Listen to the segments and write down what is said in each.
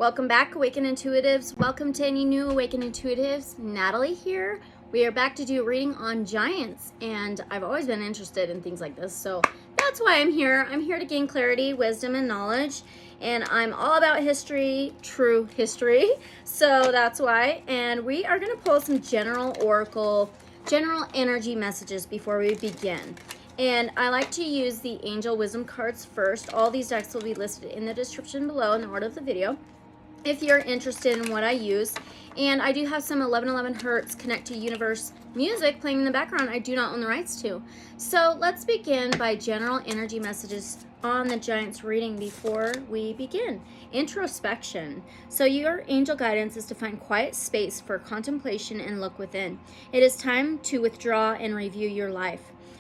Welcome back, Awakened Intuitives. Welcome to any new Awakened Intuitives. Natalie here. We are back to do a reading on giants, and I've always been interested in things like this, so that's why I'm here. I'm here to gain clarity, wisdom, and knowledge, and I'm all about history, true history, so that's why. And we are going to pull some general energy messages before we begin. And I like to use the Angel Wisdom cards first. All these decks will be listed in the description below in the order of the video, if you're interested in what I use. And I do have some 1111 Hertz Connect to Universe music playing in the background I do not own the rights to. So let's begin by general energy messages on the Giants reading before we begin. Introspection. So your angel guidance is to find quiet space for contemplation and look within. It is time to withdraw and review your life.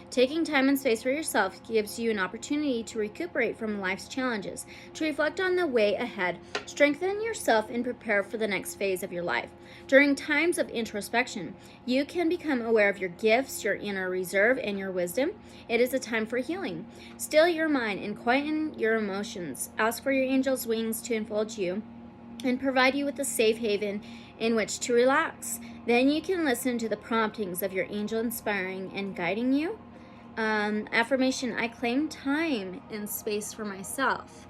Taking time and space for yourself gives you an opportunity to recuperate from life's challenges, to reflect on the way ahead, strengthen yourself, and prepare for the next phase of your life. During times of introspection, you can become aware of your gifts, your inner reserve, and your wisdom. It is a time for healing. Still your mind and quieten your emotions. Ask for your angel's wings to enfold you and provide you with a safe haven in which to relax. Then you can listen to the promptings of your angel inspiring and guiding you. Affirmation: I claim time and space for myself.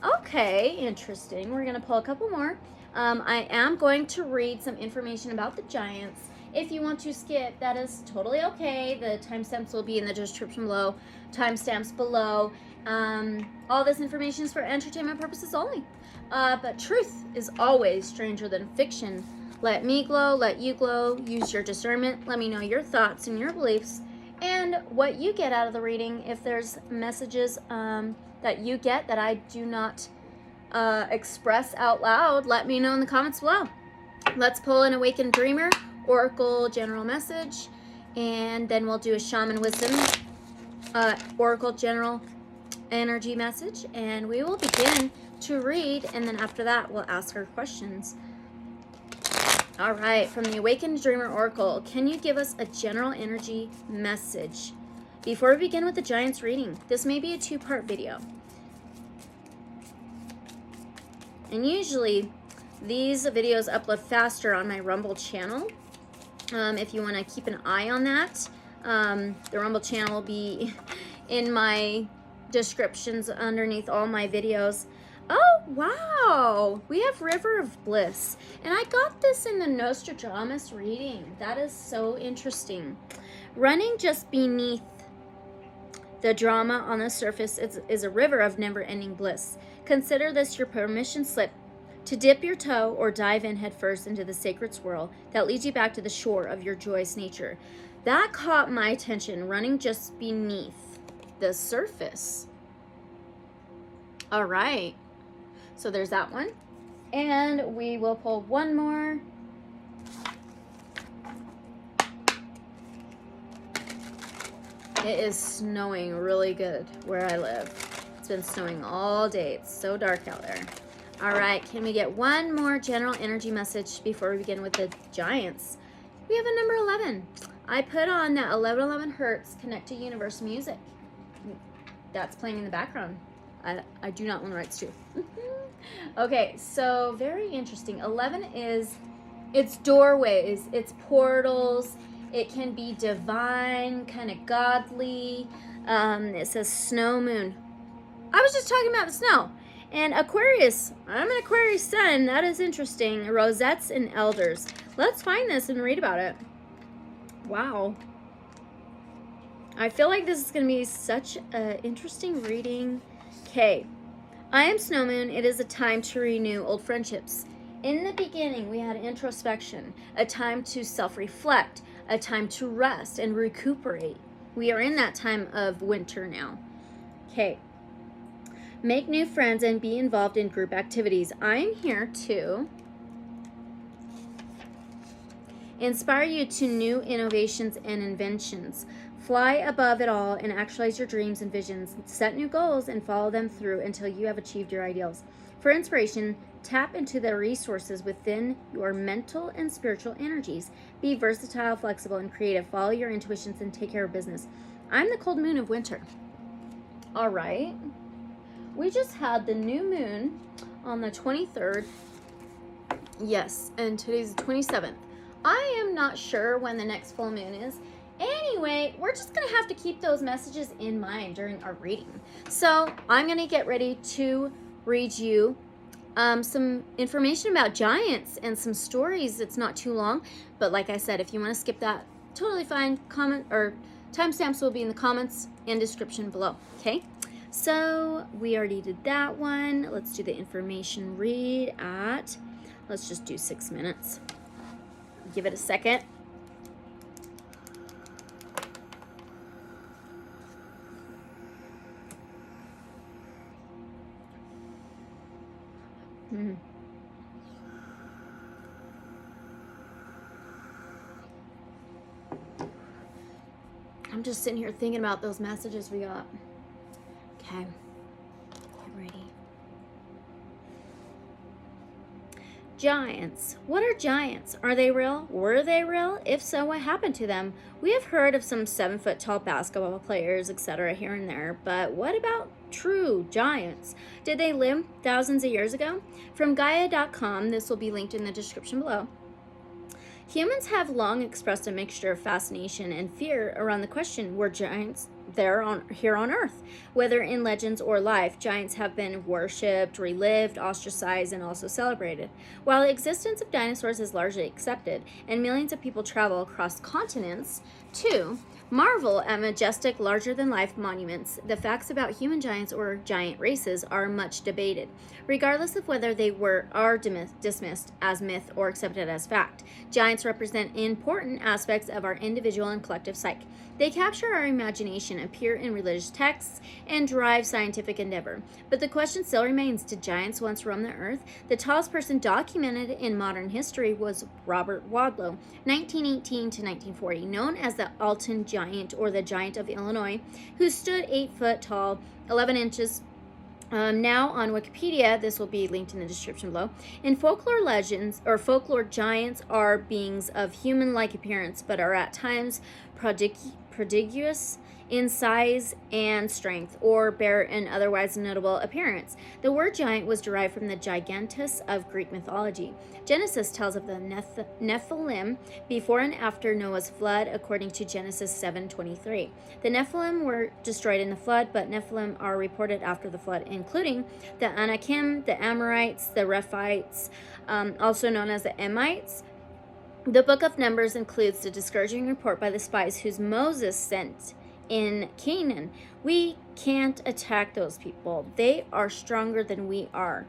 Okay, interesting. We're going to pull a couple more. I am going to read some information about the Giants. If you want to skip, that is totally okay. The timestamps will be in the description below. Timestamps below. All this information is for entertainment purposes only. But truth is always stranger than fiction. Let me glow, let you glow. Use your discernment. Let me know your thoughts and your beliefs and what you get out of the reading. If there's messages that you get that I do not express out loud, let me know in the comments below. Let's pull an Awakened Dreamer, Oracle General Message, and then we'll do a Shaman Wisdom, Oracle General Energy Message, and we will begin to read, and then after that we'll ask our questions. All right, from the Awakened Dreamer Oracle, can you give us a general energy message? Before we begin with the Giants reading, this may be a two-part video. And usually, these videos upload faster on my Rumble channel. If you want to keep an eye on that, the Rumble channel will be in my descriptions underneath all my videos. Oh, wow. We have River of Bliss. And I got this in the Nostradamus reading. That is so interesting. Running just beneath the drama on the surface is a river of never-ending bliss. Consider this your permission slip to dip your toe or dive in headfirst into the sacred swirl that leads you back to the shore of your joyous nature. That caught my attention, running just beneath the surface. All right. So there's that one. And we will pull one more. It is snowing really good where I live. It's been snowing all day. It's so dark out there. All right, can we get one more general energy message before we begin with the Giants? We have a number 11. I put on that 1111 Hertz Connect to Universe music. That's playing in the background. I do not own the rights to. Okay, so very interesting. 11 is, it's doorways, it's portals, it can be divine, kind of godly. It says snow moon. I was just talking about the snow. And Aquarius, I'm an Aquarius sun, that is interesting. Rosettes and elders. Let's find this and read about it. Wow. I feel like this is going to be such an interesting reading. Okay. I am Snow Moon. It is a time to renew old friendships. In the beginning, we had introspection, a time to self-reflect, a time to rest and recuperate. We are in that time of winter now. Okay. Make new friends and be involved in group activities. I'm here to inspire you to new innovations and inventions. Fly above it all and actualize your dreams and visions. Set new goals and follow them through until you have achieved your ideals. For inspiration, tap into the resources within your mental and spiritual energies. Be versatile, flexible, and creative. Follow your intuitions and take care of business. I'm the cold moon of winter. All right. We just had the new moon on the 23rd, Yes, and today's the 27th. I am not sure when the next full moon is. Anyway, we're just going to have to keep those messages in mind during our reading. So I'm going to get ready to read you some information about giants and some stories. It's not too long, but like I said, if you want to skip that, totally fine. Comment or timestamps will be in the comments and description below. Okay, so we already did that one. Let's do the information read at, let's just do 6 minutes. Give it a second. I'm just sitting here thinking about those messages we got. Okay, get ready. Giants. What are giants? Are they real? Were they real? If so, what happened to them? We have heard of some 7-foot-tall basketball players, etc. here and there, but what about true giants? Did they live thousands of years ago? From Gaia.com, this will be linked in the description below. Humans have long expressed a mixture of fascination and fear around the question, were giants here on Earth? Whether in legends or life, giants have been worshipped, relived, ostracized, and also celebrated. While the existence of dinosaurs is largely accepted, and millions of people travel across continents to marvel at majestic, larger-than-life monuments, the facts about human giants or giant races are much debated, regardless of whether they are dismissed as myth or accepted as fact. Giants represent important aspects of our individual and collective psyche. They capture our imagination, appear in religious texts, and drive scientific endeavor. But the question still remains, did giants once roam the earth? The tallest person documented in modern history was Robert Wadlow, 1918 to 1940, known as the Alton Giant or the Giant of Illinois, who stood 8 foot tall, 11 inches. Now on Wikipedia, this will be linked in the description below. In folklore legends, or folklore, giants are beings of human-like appearance, but are at times prodigious in size and strength, or bear an otherwise notable appearance. The word giant was derived from the gigantus of Greek mythology. Genesis tells of the Nephilim before and after Noah's flood, according to Genesis 7:23. The Nephilim were destroyed in the flood, but Nephilim are reported after the flood, including the Anakim, the Amorites, the Rephites, also known as the Emites. The Book of Numbers includes the discouraging report by the spies whose Moses sent in Canaan. We can't attack those people. They are stronger than we are.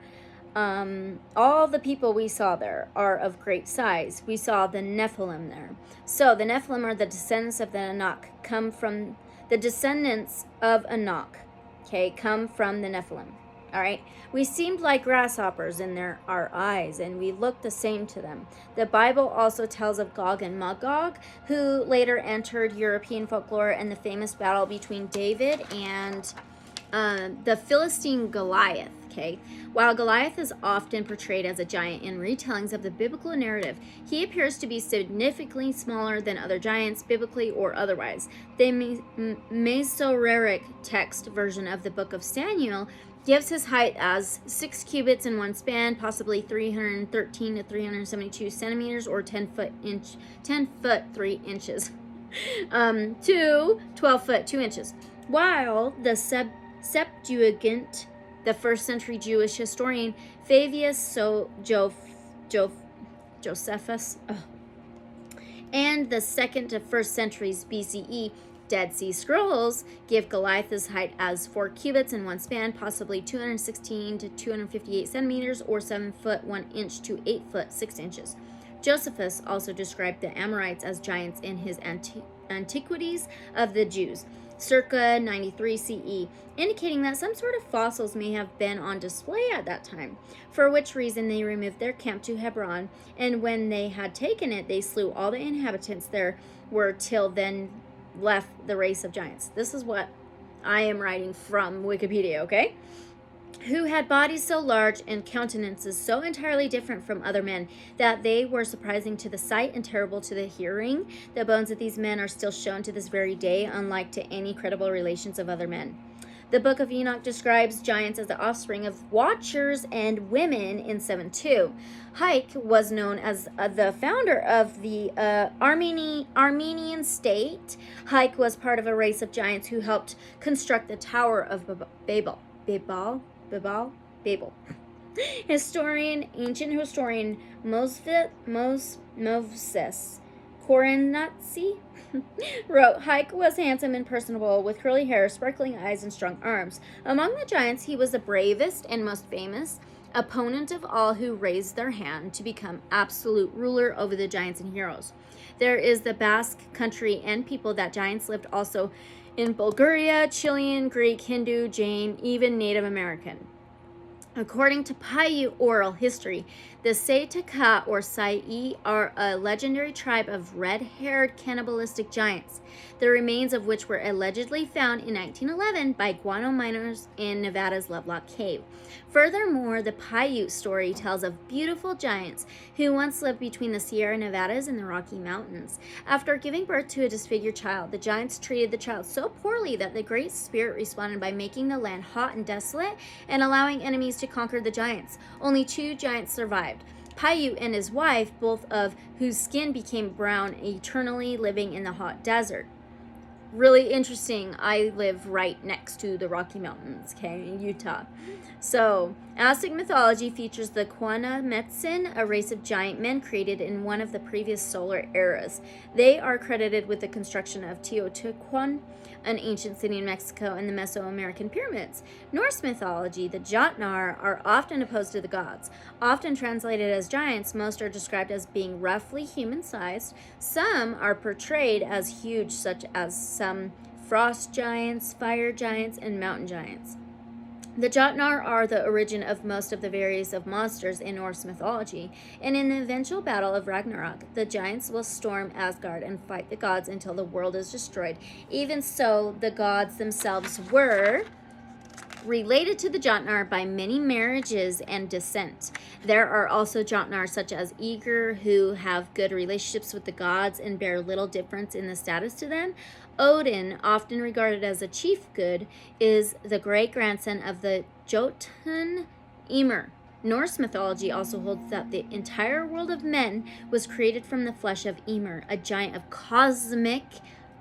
All the people we saw there are of great size. We saw the Nephilim there. So the Nephilim are the descendants of the Anak, come from the descendants of Anak, come from the Nephilim. All right, we seemed like grasshoppers in our eyes, and we looked the same to them. The Bible also tells of Gog and Magog, who later entered European folklore in the famous battle between David and the Philistine Goliath. While Goliath is often portrayed as a giant in retellings of the biblical narrative, he appears to be significantly smaller than other giants, biblically or otherwise. The Masoretic text version of the book of Samuel gives his height as 6 cubits in 1 span, possibly 313 to 372 centimeters, or 10 foot 3 inches, to 12 foot 2 inches. While the Septuagint, the 1st century Jewish historian Flavius Josephus, and the 2nd to 1st centuries BCE Dead Sea Scrolls give Goliath's height as 4 cubits in 1 span, possibly 216 to 258 centimeters, or 7 foot 1 inch to 8 foot 6 inches. Josephus also described the Amorites as giants in his Antiquities of the Jews, circa 93 CE, indicating that some sort of fossils may have been on display at that time, for which reason they removed their camp to Hebron, and when they had taken it, they slew all the inhabitants there were till then left the race of giants. This is what I am writing from Wikipedia, okay? Who had bodies so large and countenances so entirely different from other men that they were surprising to the sight and terrible to the hearing. The bones of these men are still shown to this very day, unlike to any credible relations of other men. The Book of Enoch describes giants as the offspring of watchers and women in 7:2. Haik was known as the founder of the Armenian state. Haik was part of a race of giants who helped construct the Tower of Babel. Ancient historian Moses Korenatsi wrote, Haik was handsome and personable, with curly hair, sparkling eyes, and strong arms. Among the giants, he was the bravest and most famous, opponent of all who raised their hand to become absolute ruler over the giants and heroes. There is the Basque country and people that giants lived also in Bulgaria, Chilean, Greek, Hindu, Jain, even Native American. According to Paiute oral history, the Saitaka or Sai are a legendary tribe of red-haired cannibalistic giants, the remains of which were allegedly found in 1911 by guano miners in Nevada's Lovelock Cave. Furthermore, the Paiute story tells of beautiful giants who once lived between the Sierra Nevadas and the Rocky Mountains. After giving birth to a disfigured child, the giants treated the child so poorly that the Great Spirit responded by making the land hot and desolate and allowing enemies to conquer the giants. Only 2 giants survived, Paiute and his wife, both of whose skin became brown, eternally living in the hot desert. Really interesting. I live right next to the Rocky Mountains, okay, in Utah. So, Aztec mythology features the Quanametsin, a race of giant men created in one of the previous solar eras. They are credited with the construction of Teotihuacan, an ancient city in Mexico, and the Mesoamerican pyramids. Norse mythology, the Jotnar, are often opposed to the gods. Often translated as giants, most are described as being roughly human-sized. Some are portrayed as huge, such as some frost giants, fire giants, and mountain giants. The Jotnar are the origin of most of the various of monsters in Norse mythology, and in the eventual battle of Ragnarok, the giants will storm Asgard and fight the gods until the world is destroyed. Even so, the gods themselves were related to the Jotnar by many marriages and descent. There are also Jotnar such as Aegir who have good relationships with the gods and bear little difference in the status to them. Odin, often regarded as a chief good, is the great-grandson of the Jotun Ymir. Norse mythology also holds that the entire world of men was created from the flesh of Ymir, a giant of cosmic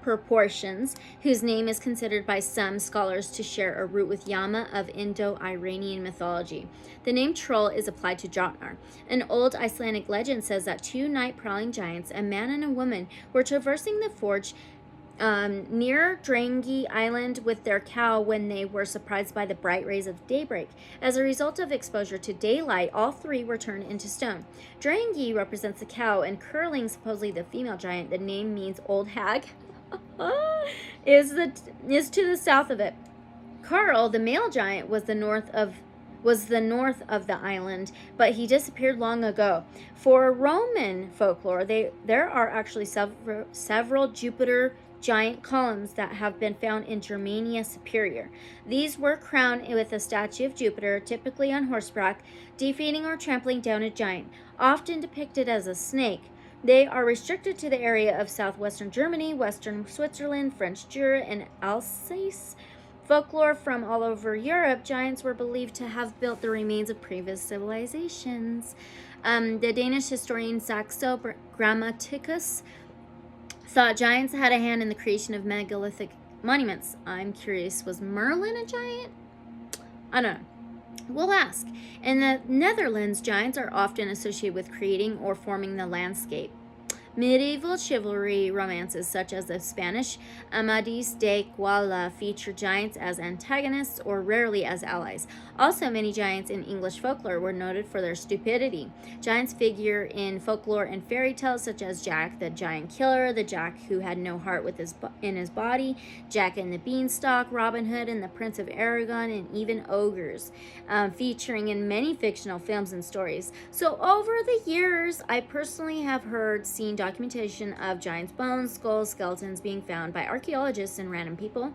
proportions, whose name is considered by some scholars to share a root with Yama of Indo-Iranian mythology. The name Troll is applied to Jotnar. An old Icelandic legend says that 2 night-prowling giants, a man and a woman, were traversing the forge near Drangi Island with their cow when they were surprised by the bright rays of daybreak. As a result of exposure to daylight, all 3 were turned into stone. Drangi represents the cow, and Curling, supposedly the female giant, the name means old hag, is to the south of it. Carl, the male giant, was the north of the island, but he disappeared long ago. For Roman folklore, there are actually several Jupiter giant columns that have been found in Germania Superior. These were crowned with a statue of Jupiter, typically on horseback, defeating or trampling down a giant, often depicted as a snake. They are restricted to the area of southwestern Germany, western Switzerland, French Jura, and Alsace. Folklore from all over Europe, giants were believed to have built the remains of previous civilizations. The Danish historian Saxo Grammaticus thought giants had a hand in the creation of megalithic monuments. I'm curious, was Merlin a giant? I don't know. We'll ask. In the Netherlands, giants are often associated with creating or forming the landscape. Medieval chivalry romances such as the Spanish Amadis de Gaula feature giants as antagonists or rarely as allies. Also, many giants in English folklore were noted for their stupidity. Giants figure in folklore and fairy tales such as Jack the Giant Killer, the Jack who had no heart in his body, Jack and the Beanstalk, Robin Hood, and the Prince of Aragon, and even ogres, featuring in many fictional films and stories. So over the years, I personally have seen documentation of giants' bones, skulls, skeletons being found by archaeologists and random people.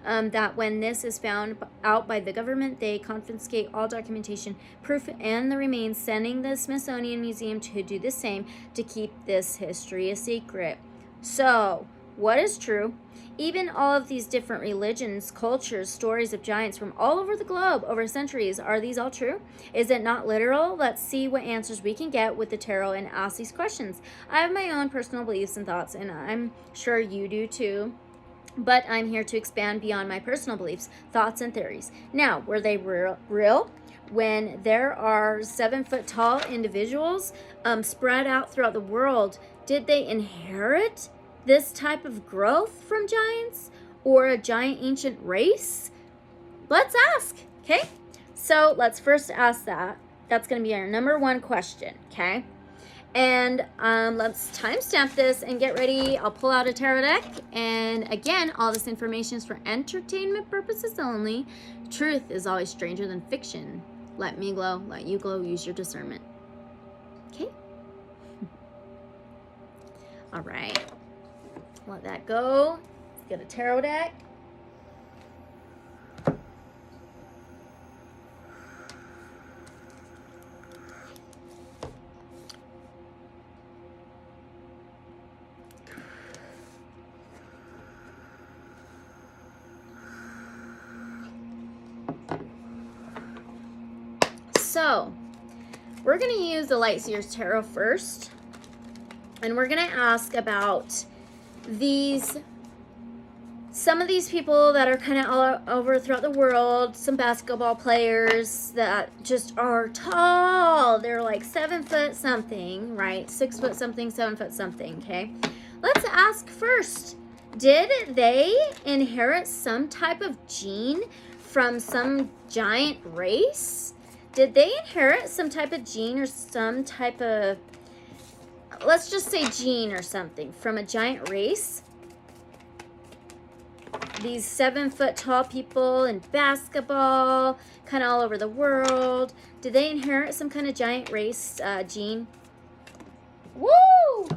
That when this is found out by the government, they confiscate all documentation, proof, and the remains, sending the Smithsonian Museum to do the same to keep this history a secret. So, What is true? Even all of these different religions, cultures, stories of giants from all over the globe over centuries, are these all true? Is it not literal? Let's see what answers we can get with the tarot and ask these questions. I have my own personal beliefs and thoughts, and I'm sure you do too. But I'm here to expand beyond my personal beliefs, thoughts, and theories. Now, were they real? When there are 7 foot tall individuals spread out throughout the world, did they inherit this type of growth from giants, or a giant ancient race? Let's ask, okay? So let's first ask that. That's going to be our number 1 question, okay? And let's timestamp this and get ready. I'll pull out a tarot deck. And again, all this information is for entertainment purposes only. Truth is always stranger than fiction. Let me glow, let you glow, use your discernment. Okay? All right. Let that go. Let's get a tarot deck. So, we're going to use the Lightseers Tarot first. And we're going to ask about some of these people that are kind of all over throughout the world, some basketball players that just are tall. They're like 7 foot something, right? 6 foot something, 7 foot something, okay? Let's ask first, did they inherit some type of gene from some giant race? Did they inherit some type of gene or some type of, let's just say gene or something, from a giant race? These 7 foot tall people in basketball, kind of all over the world. Did they inherit some kind of giant race gene? Woo!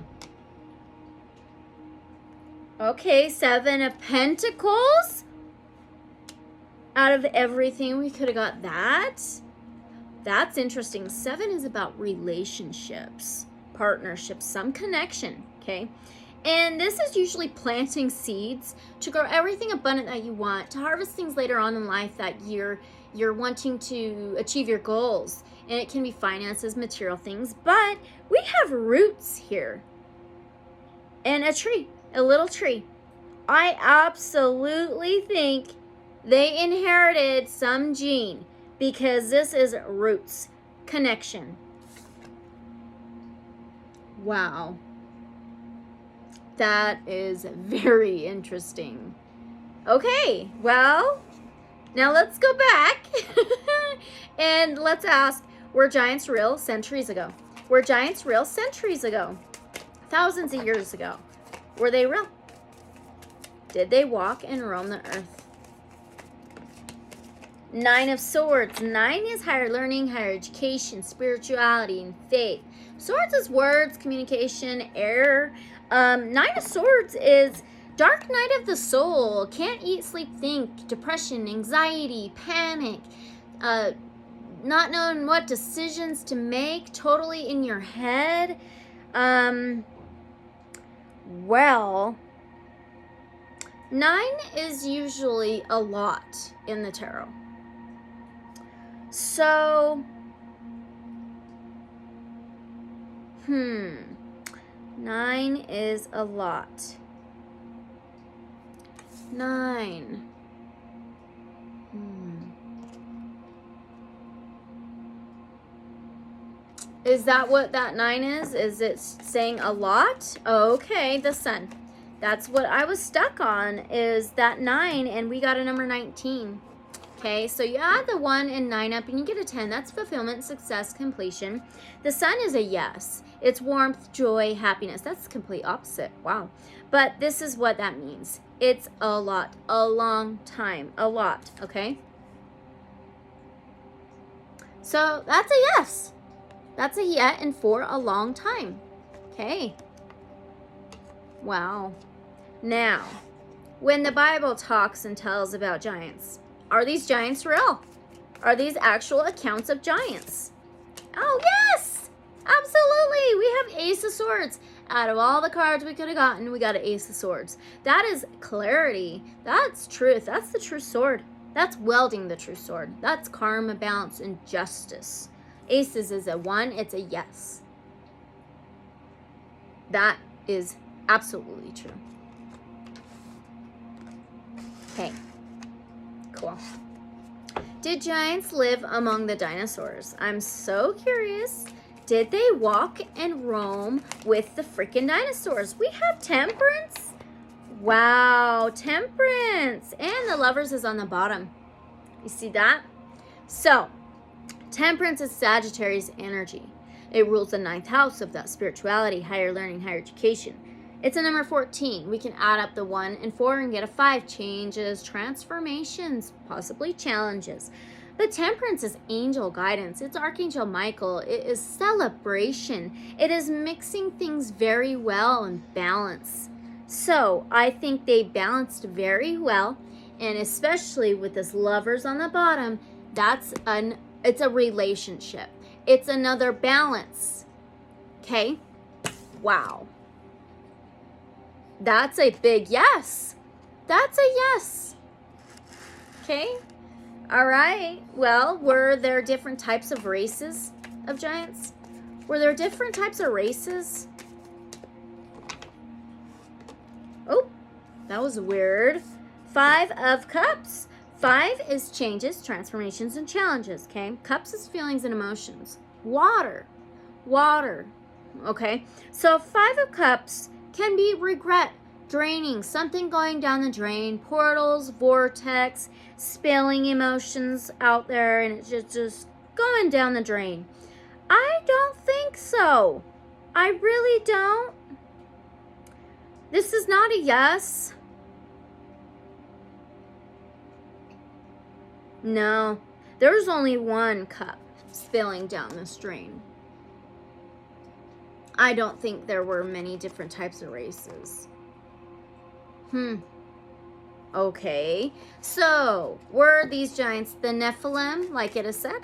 Okay, 7 of Pentacles. Out of everything, we could have got that. That's interesting. 7 is about relationships, partnerships, some connection, okay? And this is usually planting seeds to grow everything abundant that you want, to harvest things later on in life that you're wanting to achieve your goals. And it can be finances, material things, but we have roots here. And a tree, a little tree. I absolutely think they inherited some gene, because this is roots, connection. Wow. That is very interesting. Okay, well, now let's go back and let's ask, were giants real centuries ago? Were giants real centuries ago? Thousands of years ago? Were they real? Did they walk and roam the earth? 9 of Swords. 9 is higher learning, higher education, spirituality, and faith. Swords is words, communication, air. 9 of Swords is dark night of the soul. Can't eat, sleep, think. Depression, anxiety, panic. Not knowing what decisions to make. Totally in your head. Well, 9 is usually a lot in the tarot. So, 9 is a lot. 9. Is that what that 9 is? Is it saying a lot? Okay, the Sun. That's what I was stuck on, is that 9, and we got a number 19. Okay, so you add the 1 and 9 up and you get a 10. That's fulfillment, success, completion. The Sun is a yes. It's warmth, joy, happiness. That's the complete opposite. Wow. But this is what that means. It's a lot, a long time, a lot, okay? So that's a yes. That's a yet and for a long time. Okay. Wow. Now, when the Bible talks and tells about giants, are these giants real? Are these actual accounts of giants? Oh, yes! Absolutely! We have Ace of Swords. out of all the cards we could have gotten, we got an Ace of Swords. That is clarity. That's truth. That's the true sword. That's wielding the true sword. That's karma, balance, and justice. Aces is a 1. It's a yes. That is absolutely true. Okay. Cool. Did giants live among the dinosaurs? I'm so curious. Did they walk and roam with the freaking dinosaurs? We have Temperance. Wow, Temperance. And the Lovers is on the bottom. You see that? So, Temperance is Sagittarius energy. It rules the 9th house of that spirituality, higher learning, higher education. It's a number 14. We can add up the 1 and 4 and get a 5. Changes, transformations, possibly challenges. But Temperance is angel guidance. It's Archangel Michael. It is celebration. It is mixing things very well and balance. So I think they balanced very well. And especially with this Lovers on the bottom, it's a relationship. It's another balance. Okay? Wow. That's a big yes. That's a yes. Okay? All right. Well, were there different types of races of giants? Were there different types of races? Oh, that was weird. 5 of Cups. 5 is changes, transformations, and challenges, okay? Cups is feelings and emotions. Water. Water. Okay? So 5 of Cups can be regret, draining, something going down the drain, portals, vortex, spilling emotions out there, and it's just going down the drain. I don't think so. I really don't. This is not a yes. No, there's only 1 cup spilling down this drain. I don't think there were many different types of races. Okay, so were these giants the Nephilim, like it is said?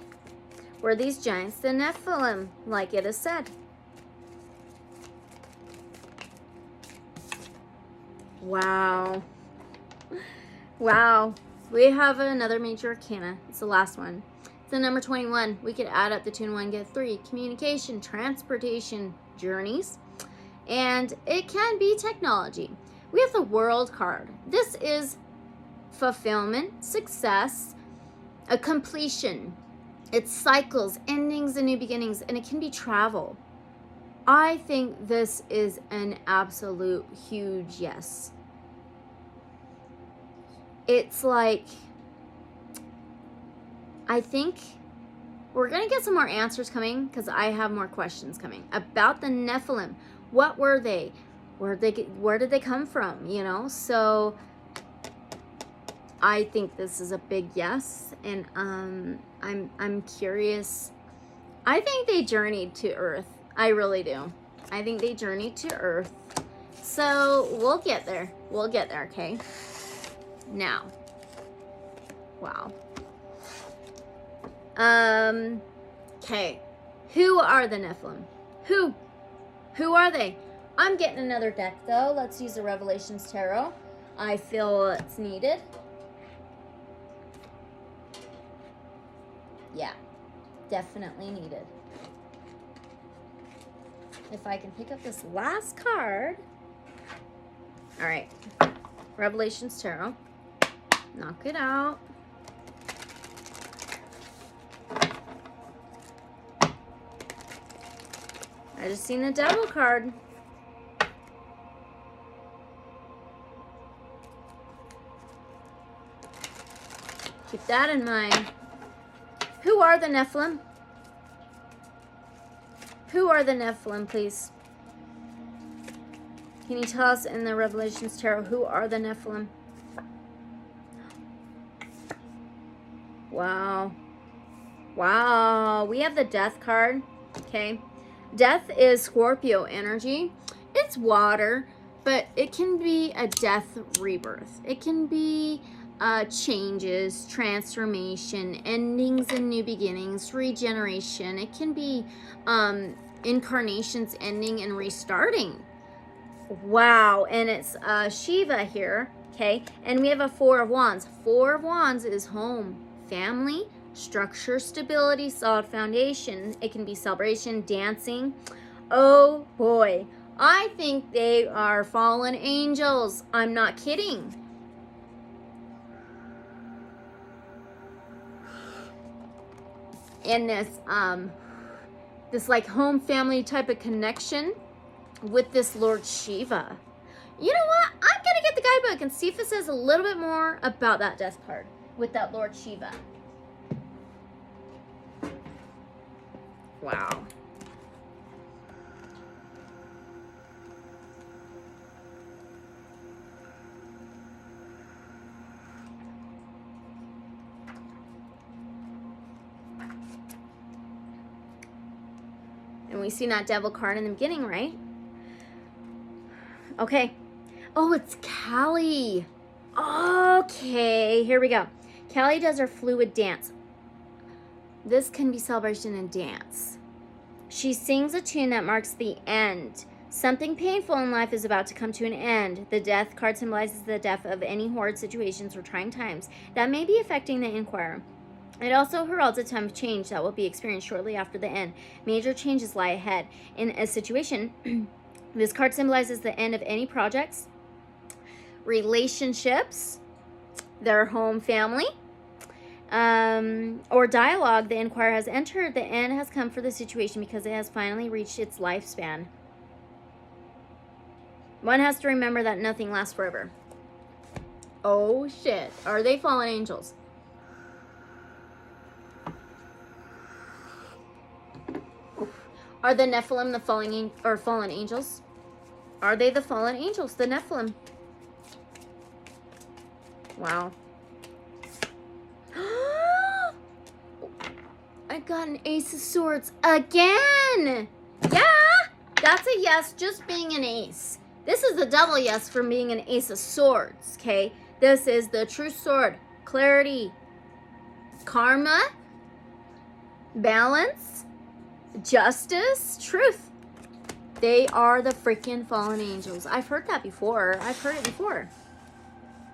Were these giants the Nephilim, like it is said? Wow. Wow. We have another major arcana. It's the last one. It's the number 21. We could add up the 2 and 1, get 3. Communication, transportation, journeys. And it can be technology. We have the World card. This is fulfillment, success, a completion. It's cycles, endings, and new beginnings. And it can be travel. I think this is an absolute huge yes. It's like, I think we're going to get some more answers coming because I have more questions coming about the Nephilim. What were they? Where did they come from? You know, so I think this is a big yes, and I'm curious. I think they journeyed to Earth. I really do. I think they journeyed to Earth. So we'll get there. We'll get there, okay? Now. Wow. Okay. Who are the Nephilim? Who are they? I'm getting another deck, though. Let's use the Revelations Tarot. I feel it's needed. Yeah. Definitely needed. If I can pick up this last card. All right. Revelations Tarot. Knock it out. I just seen the Devil card. Keep that in mind. Who are the Nephilim? Who are the Nephilim, please? Can you tell us in the Revelations Tarot who are the Nephilim? Wow. Wow. We have the Death card. Okay. Death is Scorpio energy. It's water, but it can be a death rebirth. It can be changes, transformation, endings and new beginnings, regeneration. It can be incarnations ending and restarting. Wow, and it's Shiva here, okay? And we have a Four of Wands. Four of Wands is home, family, structure, stability, solid foundation. It can be celebration, dancing. Oh boy, I think they are fallen angels. I'm not kidding. In this like home family type of connection with this Lord Shiva. You know what? I'm gonna get the guidebook and see if it says a little bit more about that death card with that Lord Shiva. Wow. And we see that devil card in the beginning, right? Okay. Oh, it's Callie. Okay, here we go. Callie does her fluid dance. This can be celebration and dance. She sings a tune that marks the end. Something painful in life is about to come to an end. The death card symbolizes the death of any horrid situations or trying times that may be affecting the inquirer. It also heralds a time of change that will be experienced shortly after the end. Major changes lie ahead. In a situation, this card symbolizes the end of any projects, relationships, their home family, or dialogue the inquirer has entered. The end has come for the situation because it has finally reached its lifespan. One has to remember that nothing lasts forever. Oh shit. Are they fallen angels? Are the Nephilim the fallen angels? Are they the fallen angels, the Nephilim? Wow. I got an Ace of Swords again. Yeah, that's a yes, just being an ace. This is the double yes for being an Ace of Swords, okay? This is the true sword, clarity, karma, balance, justice, truth. They are the freaking fallen angels. I've heard that before. I've heard it before.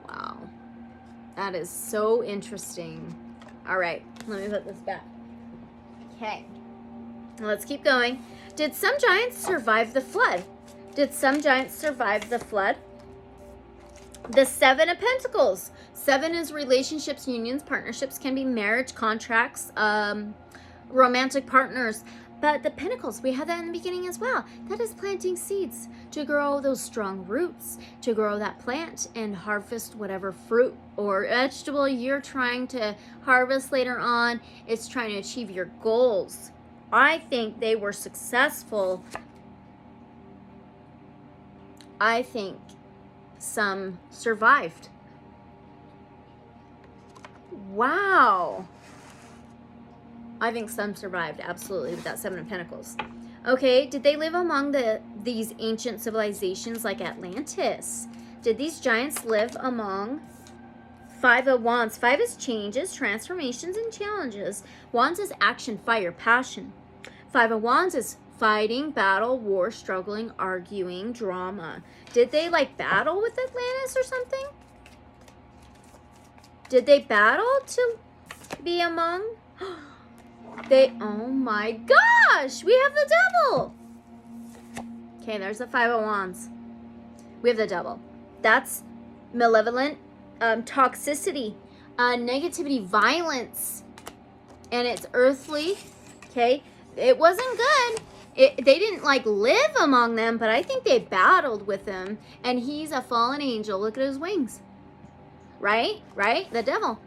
Wow. That is so interesting. All right, let me put this back. Okay, let's keep going. Did some giants survive the flood? Did some giants survive the flood? The Seven of Pentacles. Seven is relationships, unions, partnerships, can be marriage, contracts, romantic partners. But the Pentacles, we had that in the beginning as well. That is planting seeds to grow those strong roots, to grow that plant and harvest whatever fruit or vegetable you're trying to harvest later on. It's trying to achieve your goals. I think they were successful. I think some survived. Wow. I think some survived, absolutely, with that Seven of Pentacles. Okay, did they live among these ancient civilizations like Atlantis? Did these giants live among Five of Wands? Five is changes, transformations, and challenges. Wands is action, fire, passion. Five of Wands is fighting, battle, war, struggling, arguing, drama. Did they like battle with Atlantis or something? Did they battle to be among? Oh my gosh, we have the devil. Okay, there's the Five of Wands. We have the devil. That's malevolent, toxicity, negativity, violence, and it's earthly. Okay, it wasn't good. They didn't like live among them, but I think they battled with him, and he's a fallen angel. Look at his wings. Right? The devil.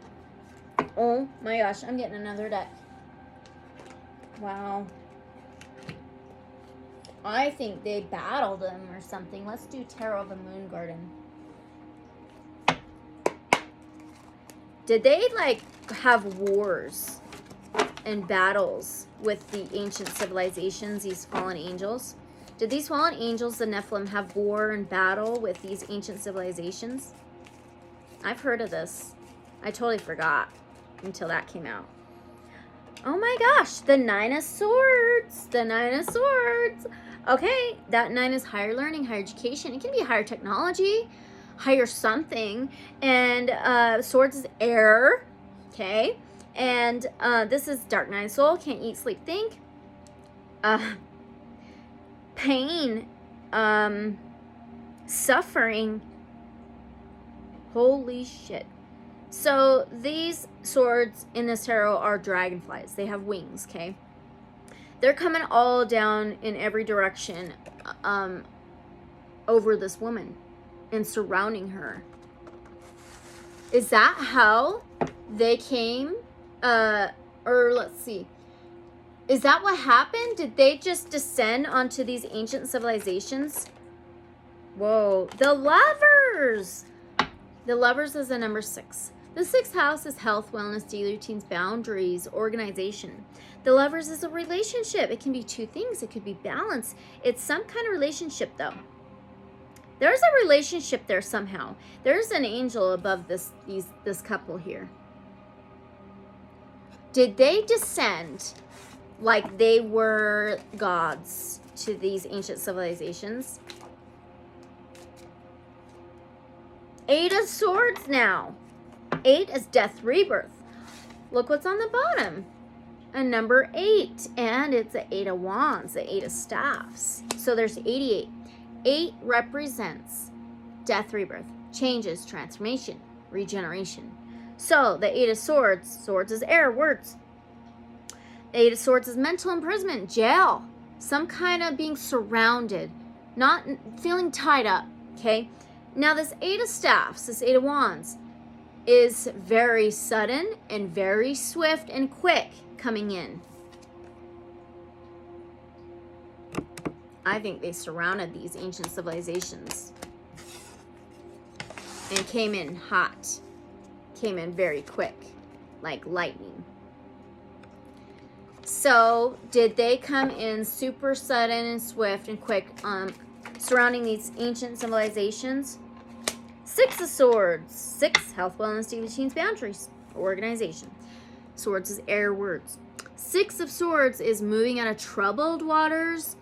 Oh my gosh, I'm getting another deck. Wow. I think they battled him or something. Let's do Tarot of the Moon Garden. Did they like have wars and battles with the ancient civilizations, these fallen angels? Did these fallen angels, the Nephilim, have war and battle with these ancient civilizations? I've heard of this. I totally forgot until that came out. Oh my gosh, the Nine of Swords. The Nine of Swords. Okay, that 9 is higher learning, higher education. It can be higher technology, higher something. And swords is air, okay? And this is dark night of soul, can't eat, sleep, think. Pain, suffering. Holy shit. So these swords in this tarot are dragonflies. They have wings, okay? They're coming all down in every direction over this woman and surrounding her. Is that how they came? Or let's see. Is that what happened? Did they just descend onto these ancient civilizations? Whoa. The Lovers! The Lovers is the number 6. The 6th house is health, wellness, daily routines, boundaries, organization. The Lovers is a relationship. It can be 2 things. It could be balance. It's some kind of relationship, though. There's a relationship there somehow. There's an angel above this couple here. Did they descend like they were gods to these ancient civilizations? 8 of Swords now. 8 is death, rebirth. Look what's on the bottom. A number 8. And it's the 8 of Wands, the 8 of Staffs. So there's 88. 8 represents death, rebirth, changes, transformation, regeneration. So the 8 of Swords, Swords is air, words. 8 of Swords is mental imprisonment, jail. Some kind of being surrounded, not feeling tied up, okay? Now this 8 of Staffs, this 8 of Wands, is very sudden and very swift and quick coming in. I think they surrounded these ancient civilizations and came in hot, came in very quick, like lightning. So did they come in super sudden and swift and quick surrounding these ancient civilizations? 6 of Swords. 6, health, wellness, daily routines, boundaries, organization. Swords is air, words. 6 of Swords is moving out of troubled waters,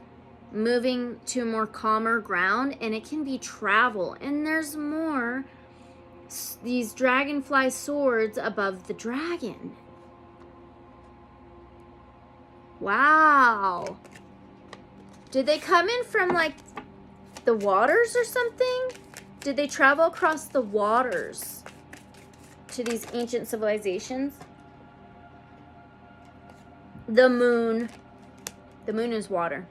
moving to more calmer ground, and it can be travel. And there's more, these dragonfly swords above the dragon. Wow. Did they come in from like the waters or something? Did they travel across the waters to these ancient civilizations? The moon. The moon is water.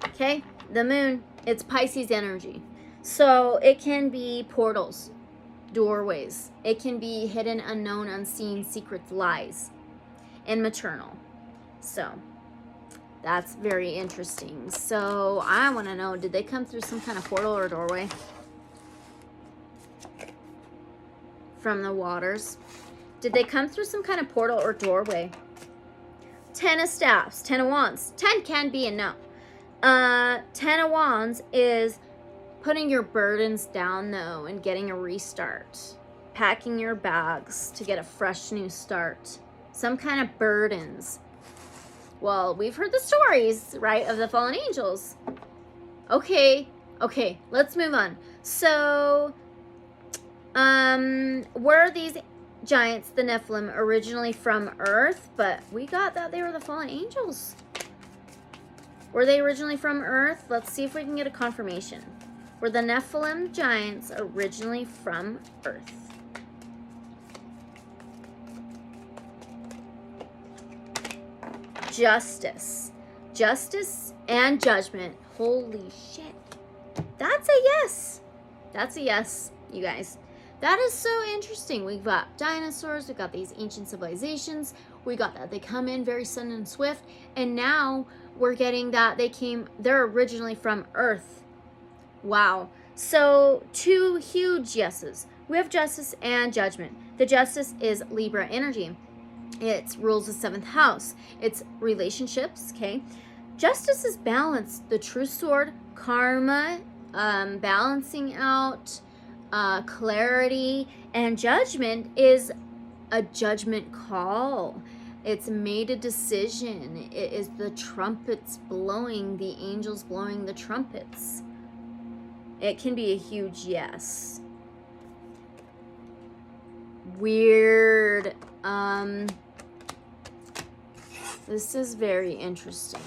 Okay, the moon, it's Pisces energy. So it can be portals, doorways. It can be hidden, unknown, unseen, secrets, lies, and maternal. So that's very interesting. So I want to know, did they come through some kind of portal or doorway from the waters? Did they come through some kind of portal or doorway? 10 of Staffs, 10 of Wands. 10 can be enough. 10 of Wands is putting your burdens down, though, and getting a restart. Packing your bags to get a fresh new start. Some kind of burdens. Well, we've heard the stories, right, of the fallen angels. Okay, let's move on. So, were these giants, the Nephilim, originally from Earth? But we got that they were the fallen angels. Were they originally from Earth? Let's see if we can get a confirmation. Were the Nephilim giants originally from Earth? Justice. Justice and judgment. Holy shit. That's a yes. That's a yes, you guys. That is so interesting. We've got dinosaurs. We've got these ancient civilizations. We got that they come in very sudden and swift. And now we're getting that they're originally from Earth. Wow. So 2 huge yeses. We have justice and judgment. The justice is Libra energy. It rules the 7th house. It's relationships, okay? Justice is balance. The true sword, karma, balancing out, clarity, and judgment is a judgment call. It's made a decision. It is the trumpets blowing, the angels blowing the trumpets. It can be a huge yes. Weird. This is very interesting.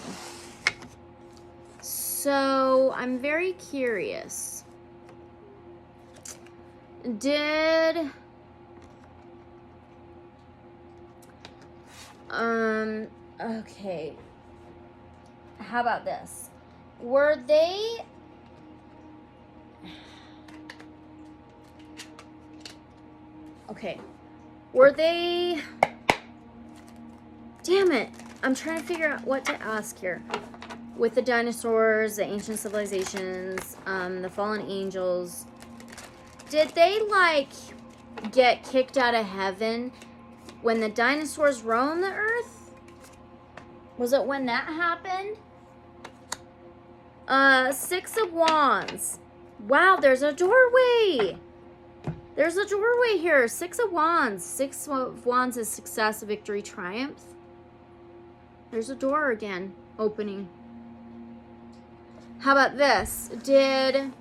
So I'm very curious. Okay. How about this? Were they... Okay. Were they... Damn it. I'm trying to figure out what to ask here. With the dinosaurs, the ancient civilizations, the fallen angels, did they, like, get kicked out of heaven when the dinosaurs roamed the earth? Was it when that happened? Six of Wands. Wow, there's a doorway. There's a doorway here. Six of Wands. Six of Wands is success, victory, triumph. There's a door again, opening. How about this? Did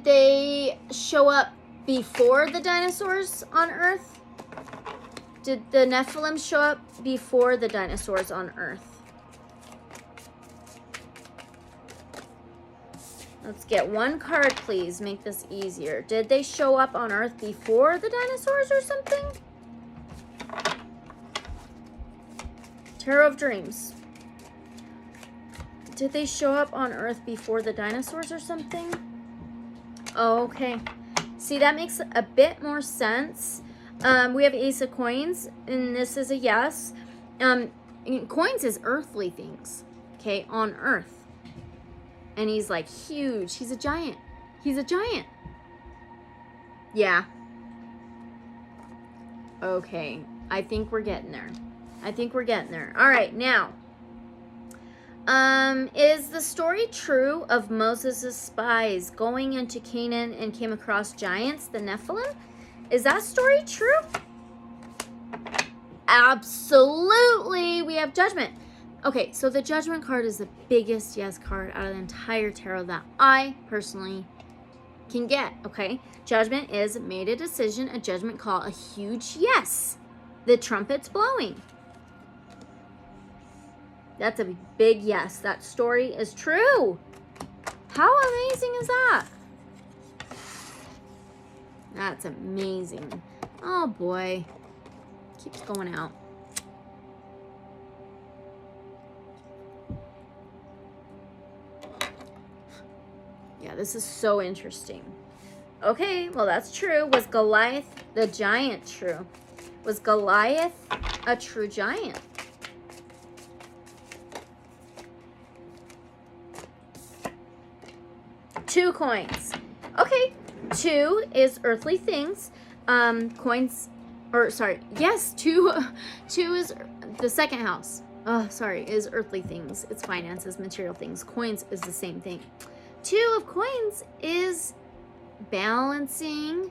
they show up before the dinosaurs on Earth? Did the Nephilim show up before the dinosaurs on Earth? Let's get one card, please. Make this easier. Did they show up on Earth before the dinosaurs or something? Tarot of Dreams. Did they show up on Earth before the dinosaurs or something? Oh, okay. See, that makes a bit more sense. We have Ace of Coins, and this is a yes. Coins is earthly things, okay, on Earth. And he's like huge. He's a giant. He's a giant. Yeah. Okay. I think we're getting there. I think we're getting there. All right, now. Is the story true of Moses' spies going into Canaan and came across giants, the Nephilim? Is that story true? Absolutely. We have Judgment. Okay, so the Judgment card is the biggest yes card out of the entire tarot that I personally can get, okay? Judgment is made a decision, a judgment call, a huge yes. The trumpet's blowing. That's a big yes. That story is true. How amazing is that? That's amazing. Oh boy. Keeps going out. Yeah, this is so interesting. Okay, well that's true. Was Goliath the giant true? Was Goliath a true giant? Two coins. Okay, two is earthly things. Coins, or sorry, yes, two is the second house. Oh, sorry, is earthly things. It's finances, material things. Coins is the same thing. Two of coins is balancing.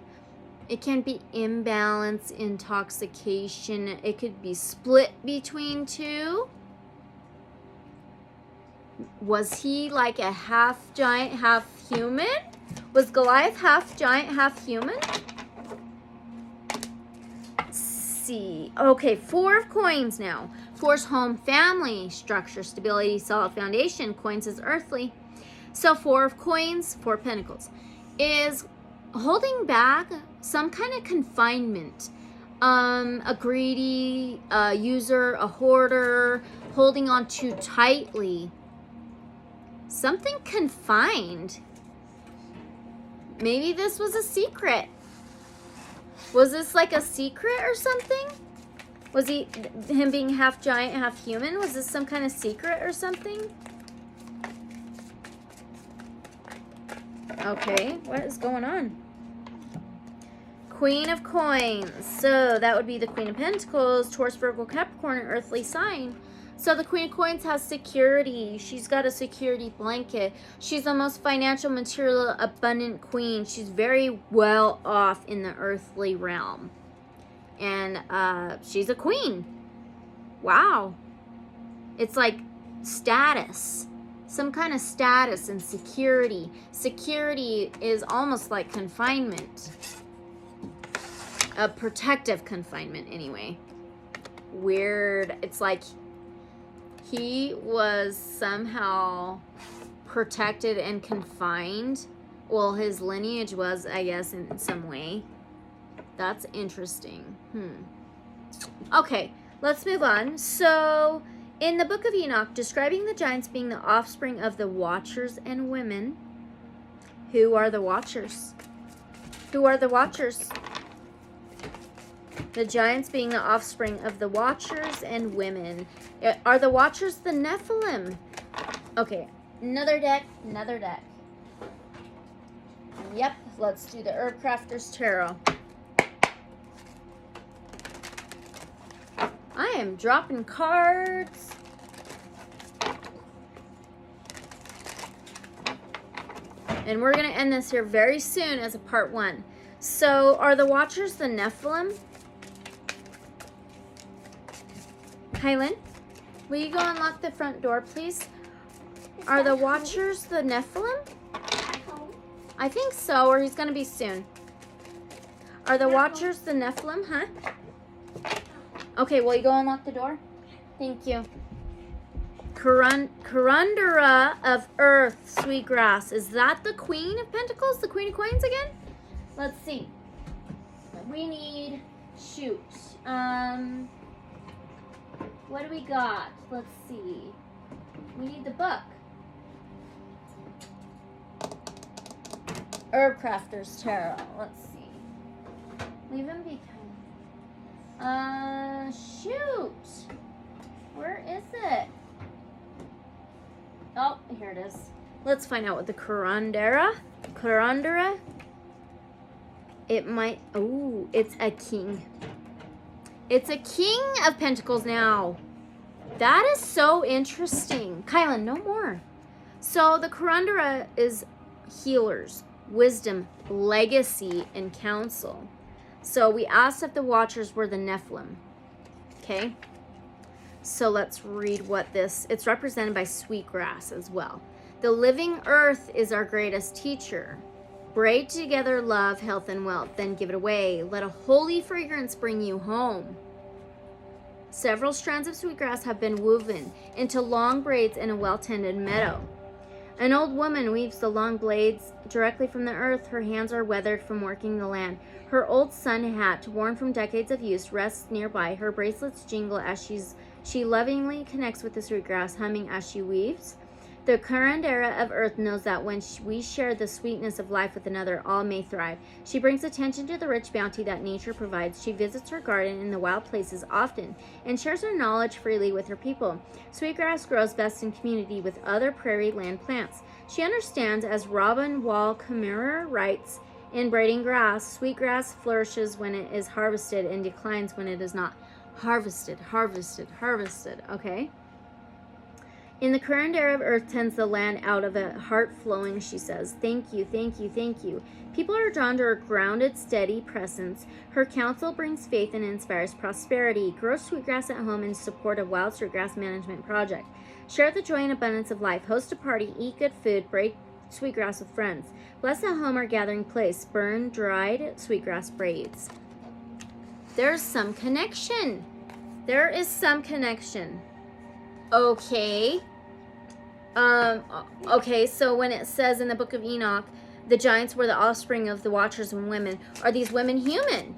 It can be imbalance, intoxication. It could be split between two. Was he like a half giant, half human? Was Goliath half giant, half human? Let's see. Okay, four of coins now. Four's home, family, structure, stability, solid foundation. Coins is earthly. So four of coins, four of pentacles, is holding back some kind of confinement. A greedy user, a hoarder, holding on too tightly. Something confined. Maybe this was a secret. Was this like a secret or something? Was him being half giant, half human? Was this some kind of secret or something? Okay, what is going on? Queen of Coins. So that would be the Queen of Pentacles, Taurus, Virgo, Capricorn, an earthly sign. So the Queen of Coins has security. She's got a security blanket. She's the most financial, material, abundant queen. She's very well off in the earthly realm. And she's a queen. Wow. It's like status. Some kind of status and security. Security is almost like confinement. A protective confinement, anyway. Weird. It's like he was somehow protected and confined. Well, his lineage was, I guess, in some way. That's interesting. Okay, let's move on. So, in the Book of Enoch, describing the giants being the offspring of the Watchers and women. Who are the Watchers? Who are the Watchers? The giants being the offspring of the Watchers and women. Are the Watchers the Nephilim? Okay, another deck, another deck. Yep, let's do the Herbcrafters Tarot. I am dropping cards. And we're going to end this here very soon as a part 1. So, are the Watchers the Nephilim? Kylan, will you go unlock the front door, please? Are the Watchers the Nephilim? I think so, or he's going to be soon. Are the Watchers the Nephilim, huh? Okay, will you go unlock the door? Thank you. Corundera of Earth, Sweetgrass. Is that the Queen of Pentacles? The Queen of Coins again? Let's see. We need, shoot. What do we got? Let's see. We need the book. Herbcrafters Tarot. Let's see. Leave him be kind. Shoot. Where is it? Oh, here it is. Let's find out what the Corundera. It might. Oh, it's a king. It's a King of Pentacles now. That is so interesting. Kylan, no more. So the Corundera is healers, wisdom, legacy, and counsel. So we asked if the Watchers were the Nephilim. Okay. So let's read what this, it's represented by Sweetgrass as well. The living earth is our greatest teacher. Braid together love, health, and wealth, then give it away. Let a holy fragrance bring you home. Several strands of sweetgrass have been woven into long braids in a well-tended meadow. An old woman weaves the long blades directly from the earth. Her hands are weathered from working the land. Her old sun hat, worn from decades of use, rests nearby. Her bracelets jingle as she lovingly connects with the sweetgrass, humming as she weaves. The current era of earth knows that when we share the sweetness of life with another, all may thrive. She brings attention to the rich bounty that nature provides. She visits her garden in the wild places often and shares her knowledge freely with her people. Sweetgrass grows best in community with other prairie land plants. She understands, as Robin Wall Kimmerer writes, in Braiding Grass, sweetgrass flourishes when it is harvested and declines when it is not. Harvested. Okay? In the current era of earth tends the land out of a heart flowing, she says. Thank you. People are drawn to her grounded, steady presence. Her counsel brings faith and inspires prosperity. Grow sweetgrass at home in support of wild sweetgrass management project. Share the joy and abundance of life. Host a party. Eat good food. Break sweetgrass with friends. Bless a home or gathering place. Burn dried sweetgrass braids. There's some connection. There is some connection. Okay. Okay, so when it says in the Book of Enoch, the giants were the offspring of the Watchers and women, are these women human?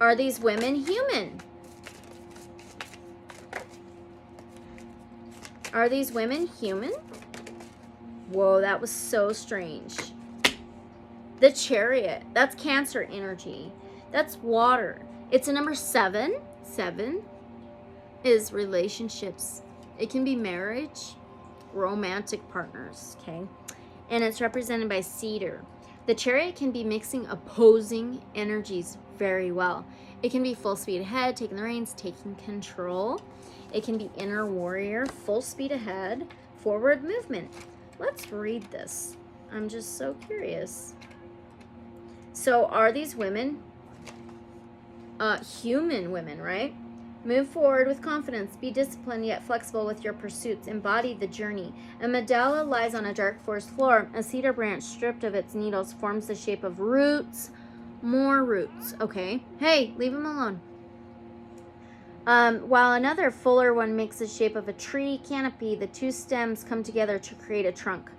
Are these women human? Are these women human? Whoa, that was so strange. The Chariot, that's Cancer energy. That's water. It's a number 7. 7 is relationships. It can be marriage, romantic partners, okay? And it's represented by cedar. The Chariot can be mixing opposing energies very well. It can be full speed ahead, taking the reins, taking control. It can be inner warrior, full speed ahead, forward movement. Let's read this. I'm just so curious. So are these women? human women, right? Move forward with confidence. Be disciplined yet flexible with your pursuits. Embody the journey. A mandala lies on a dark forest floor. A cedar branch stripped of its needles forms the shape of roots. More roots. Okay. Hey, leave them alone. While another fuller one makes the shape of a tree canopy, the two stems come together to create a trunk.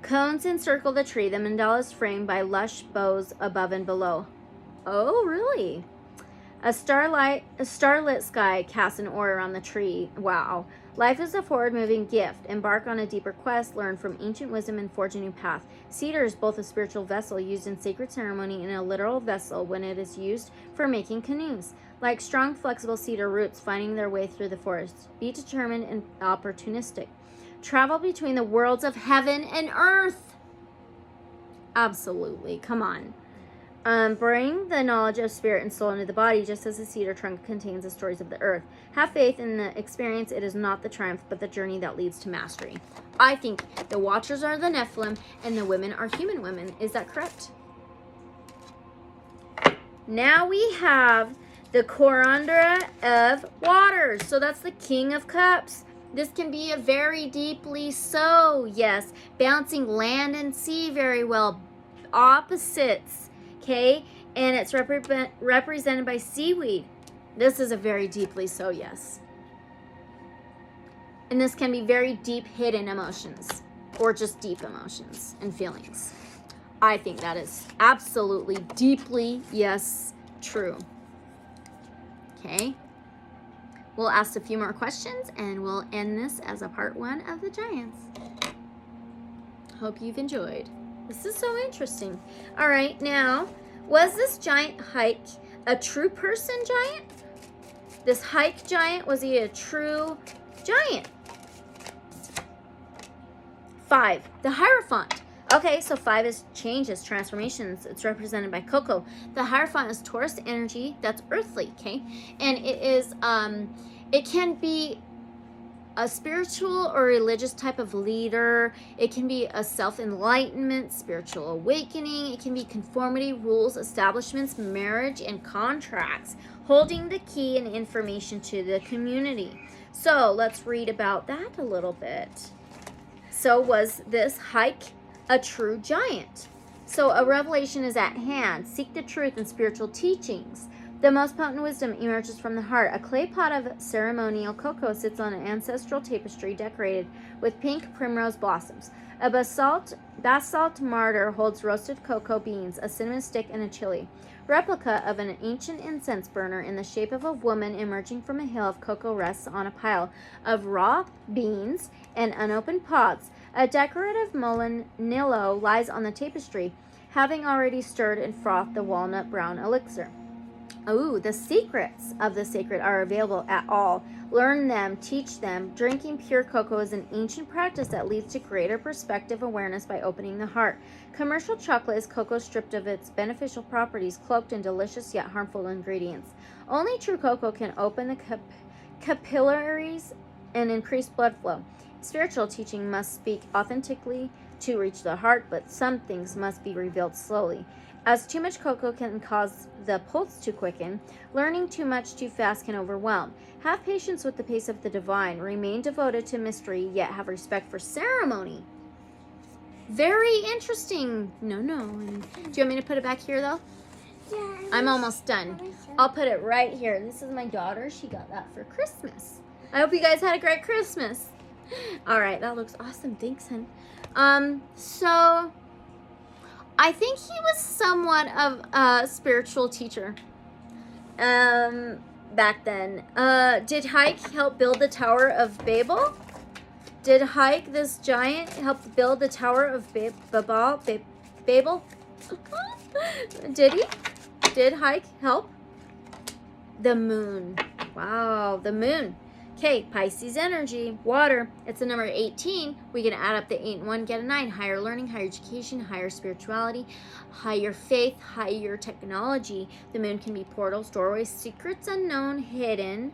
Cones encircle the tree. The mandala is framed by lush boughs above and below. Oh, really? A starlit sky casts an aura around the tree. Wow. Life is a forward-moving gift. Embark on a deeper quest, learn from ancient wisdom, and forge a new path. Cedar is both a spiritual vessel used in sacred ceremony and a literal vessel when it is used for making canoes. Like strong, flexible cedar roots finding their way through the forest. Be determined and opportunistic. Travel between the worlds of heaven and earth. Absolutely. Come on. Bring the knowledge of spirit and soul into the body, just as the cedar trunk contains the stories of the earth. Have faith in the experience. It is not the triumph, but the journey that leads to mastery. I think the watchers are the Nephilim and the women are human women. Is that correct? Now we have the Corandra of Waters. So that's the King of Cups. This can be a very deeply so, yes. Balancing land and sea very well. Opposites. Okay, and it's represented by seaweed. This is a very deeply so, yes. And this can be very deep hidden emotions or just deep emotions and feelings. I think that is absolutely deeply, yes, true. Okay, we'll ask a few more questions and we'll end this as a part 1 of the Giants. Hope you've enjoyed. This is so interesting. All right, now, was this giant hike a true person giant? This hike giant, was he a true giant? 5, the Hierophant. Okay, so 5 is changes, transformations. It's represented by Coco. The Hierophant is Taurus energy, that's earthly, okay? And it is, it can be a spiritual or religious type of leader. It can be a self-enlightenment, spiritual awakening. It can be conformity, rules, establishments, marriage, and contracts, holding the key and information to the community. So let's read about that a little bit. So was this hike a true giant? So a revelation is at hand. Seek the truth in spiritual teachings. The most potent wisdom emerges from the heart. A clay pot of ceremonial cocoa sits on an ancestral tapestry decorated with pink primrose blossoms. A basalt martyr holds roasted cocoa beans, a cinnamon stick, and a chili. Replica of an ancient incense burner in the shape of a woman emerging from a hill of cocoa rests on a pile of raw beans and unopened pods. A decorative molinillo lies on the tapestry, having already stirred and frothed the walnut brown elixir. Oh, the secrets of the sacred are available at all. Learn them, teach them. Drinking pure cocoa is an ancient practice that leads to greater perspective awareness by opening the heart. Commercial chocolate is cocoa stripped of its beneficial properties, cloaked in delicious yet harmful ingredients. Only true cocoa can open the capillaries and increase blood flow. Spiritual teaching must speak authentically to reach the heart, but some things must be revealed slowly. As too much cocoa can cause the pulse to quicken, learning too much too fast can overwhelm. Have patience with the pace of the divine. Remain devoted to mystery, yet have respect for ceremony. Very interesting. No. Do you want me to put it back here, though? Yeah. I'm almost done. I'll put it right here. This is my daughter. She got that for Christmas. I hope you guys had a great Christmas. All right, that looks awesome. Thanks, hon. So I think he was somewhat of a spiritual teacher back then. Did Hike help build the Tower of Babel? Did Hike, this giant, help build the Tower of Babel? Did he? Did Hike help? The moon. Wow, the moon. Okay, Pisces energy, water. It's the number 18. We can add up the 8 and 1, get a 9. Higher learning, higher education, higher spirituality, higher faith, higher technology. The moon can be portals, doorways, secrets unknown, hidden,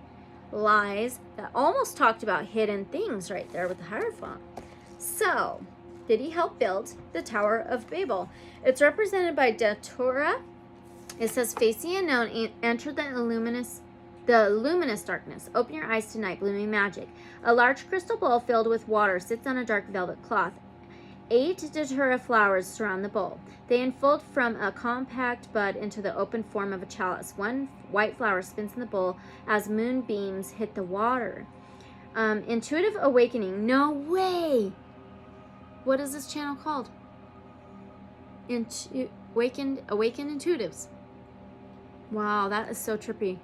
lies. That almost talked about hidden things right there with the Hierophant. So, did he help build the Tower of Babel? It's represented by Datura, It says, face the unknown, enter the luminous darkness. Open your eyes to night blooming magic. A large crystal bowl filled with water sits on a dark velvet cloth. 8 datura flowers surround the bowl. They unfold from a compact bud into the open form of a chalice. One white flower spins in the bowl as moonbeams hit the water. Intuitive awakening. No way! What is this channel called? Awakened Intuitives. Wow, that is so trippy.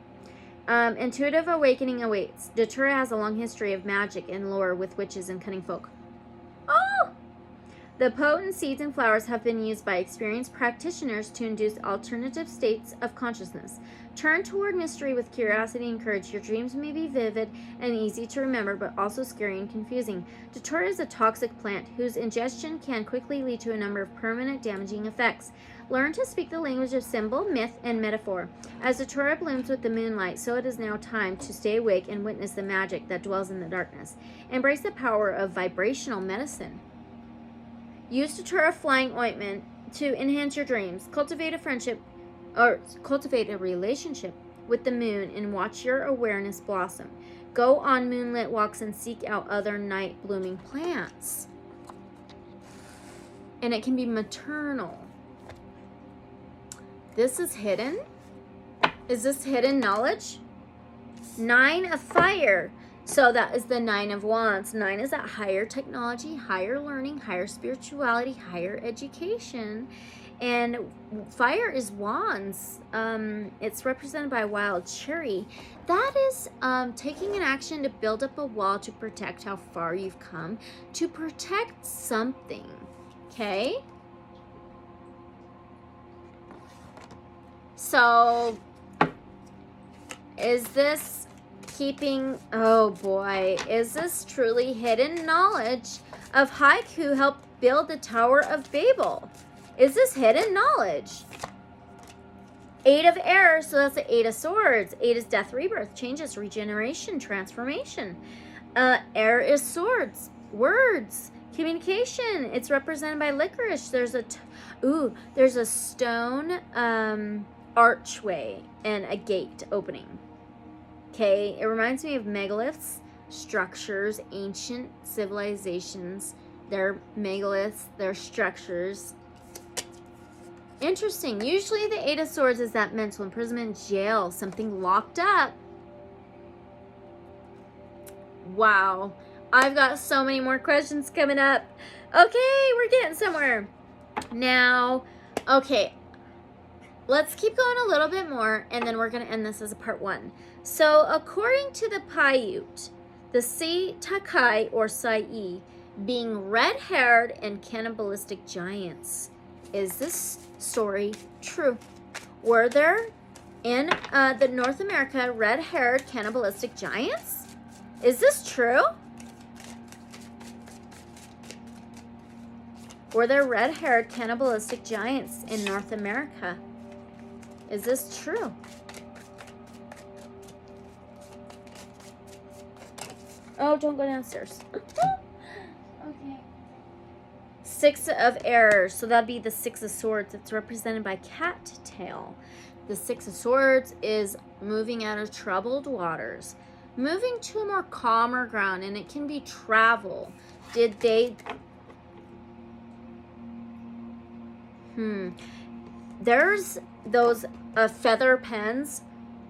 Intuitive awakening awaits. Datura has a long history of magic and lore with witches and cunning folk. Oh! The potent seeds and flowers have been used by experienced practitioners to induce alternative states of consciousness. Turn toward mystery with curiosity and courage. Your dreams may be vivid and easy to remember, but also scary and confusing. Datura is a toxic plant whose ingestion can quickly lead to a number of permanent damaging effects. Learn to speak the language of symbol, myth, and metaphor. As Datura blooms with the moonlight, so it is now time to stay awake and witness the magic that dwells in the darkness. Embrace the power of vibrational medicine. Use Datura flying ointment to enhance your dreams. Cultivate a relationship with the moon and watch your awareness blossom. Go on moonlit walks and seek out other night blooming plants. And it can be maternal. This is hidden. Is this hidden knowledge? 9 of fire. So that is the 9 of wands. 9 is that higher technology, higher learning, higher spirituality, higher education. And fire is wands. It's represented by a wild cherry. That is taking an action to build up a wall to protect how far you've come, to protect something. Okay? So, is this keeping, oh boy, is this truly hidden knowledge of haiku helped build the Tower of Babel? Is this hidden knowledge? 8 of air, so that's the 8 of swords. 8 is death, rebirth, changes, regeneration, transformation. Air is swords, words, communication. It's represented by licorice. There's a stone archway and a gate opening. Okay, it reminds me of megaliths, structures, ancient civilizations. They're megaliths, they're structures. Interesting. Usually the 8 of swords is that mental imprisonment, jail, something locked up. Wow. I've got so many more questions coming up. Okay, we're getting somewhere. Now, okay, let's keep going a little bit more, and then we're going to end this as a part 1. So, according to the Paiute, the Sai Takai, or Sai, being red-haired and cannibalistic giants. Is this story true? Were there in the North America red-haired cannibalistic giants? Is this true? Were there red-haired cannibalistic giants in North America? Is this true? Oh, don't go downstairs. Okay. 6 of air, so that'd be the 6 of swords. It's represented by cat tail. The 6 of swords is moving out of troubled waters, moving to a more calmer ground, and it can be travel. Did they... There's those feather pens,